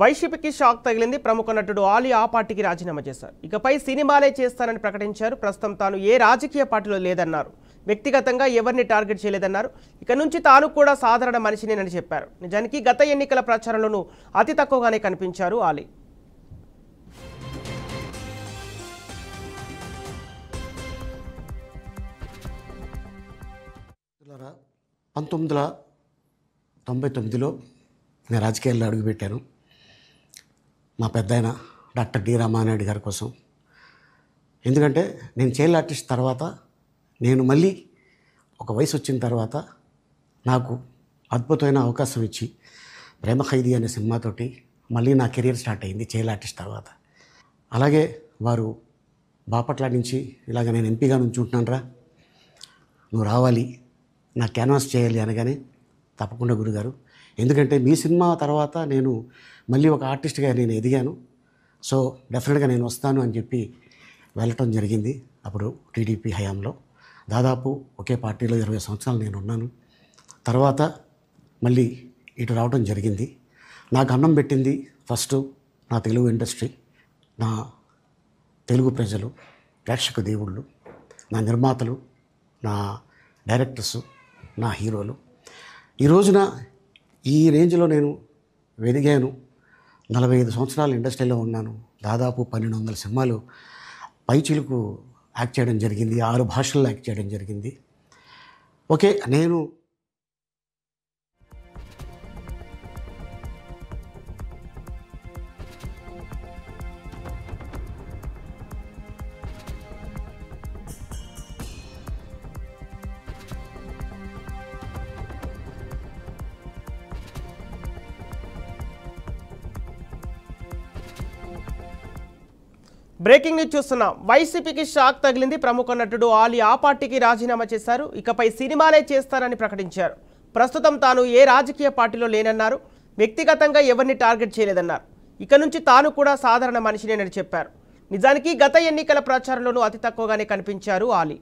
వైసీపీకి షాక్ తగిలింది. ప్రముఖ నటుడు ఆలీ ఆ పార్టీకి రాజీనామా చేశారు. ఇకపై సినిమాలే చేస్తానని ప్రకటించారు. ప్రస్తుతం తాను ఏ రాజకీయ పార్టీలో లేదన్నారు. వ్యక్తిగతంగా ఎవరిని టార్గెట్ చేయలేదన్నారు. ఇక నుంచి తాను కూడా సాధారణ మనిషినేనని చెప్పారు. నిజానికి గత ఎన్నికల ప్రచారంలోనూ అతి తక్కువగానే కనిపించారు ఆలీ. పంతొమ్మిది 1999లో నేను రాజకీయాల్లో అడుగుపెట్టాను. మా పెద్దాయన డాక్టర్ డి రామానాయుడు గారి కోసం. ఎందుకంటే నేను చైల్డ్ ఆర్టిస్ట్ తర్వాత నేను మళ్ళీ ఒక వయసు వచ్చిన తర్వాత నాకు అద్భుతమైన అవకాశం ఇచ్చి ప్రేమ ఖైదీ అనే సినిమాతోటి మళ్ళీ నా కెరీర్ స్టార్ట్ అయింది చైల్డ్ ఆర్టిస్ట్ తర్వాత. అలాగే వారు బాపట్ల నుంచి ఇలాగ నేను ఎంపీగా నుంచుంటున్నాను రా, నువ్వు రావాలి, నా క్యాన్వాస్ చేయాలి అనగానే తప్పకుండా గురుగారు, ఎందుకంటే మీ సినిమా తర్వాత నేను మళ్ళీ ఒక ఆర్టిస్ట్గా నేను ఎదిగాను, సో డెఫినెట్గా నేను వస్తాను అని చెప్పి వెళ్ళటం జరిగింది. అప్పుడు టీడీపీ హయాంలో దాదాపు ఒకే పార్టీలో 20 సంవత్సరాలు నేను ఉన్నాను. తర్వాత మళ్ళీ ఇటు రావడం జరిగింది. నాకు అన్నం పెట్టింది ఫస్ట్ నా తెలుగు ఇండస్ట్రీ, నా తెలుగు ప్రజలు, ప్రేక్షక దేవుళ్ళు, నా నిర్మాతలు, నా డైరెక్టర్సు, నా హీరోలు. ఈ రోజున ఈ రేంజ్లో నేను ఎదిగాను. 45 సంవత్సరాలు ఇండస్ట్రీలో ఉన్నాను. దాదాపు 1200 సినిమాలు పైచిలుకు యాక్ట్ చేయడం జరిగింది. 6 భాషల్లో యాక్ట్ చేయడం జరిగింది. ఓకే, నేను బ్రేకింగ్ న్యూస్ చూస్తున్నాం. వైసీపీకి షాక్ తగిలింది. ప్రముఖ నటుడు ఆలీ ఆ పార్టీకి రాజీనామా చేశారు. ఇకపై సినిమాలే చేస్తారని ప్రకటించారు. ప్రస్తుతం తాను ఏ రాజకీయ పార్టీలో లేనన్నారు. వ్యక్తిగతంగా ఎవరిని టార్గెట్ చేయలేదన్నారు. ఇక నుంచి తాను కూడా సాధారణ మనిషినేనని చెప్పారు. నిజానికి గత ఎన్నికల ప్రచారంలోనూ అతి తక్కువగానే కనిపించారు ఆలీ.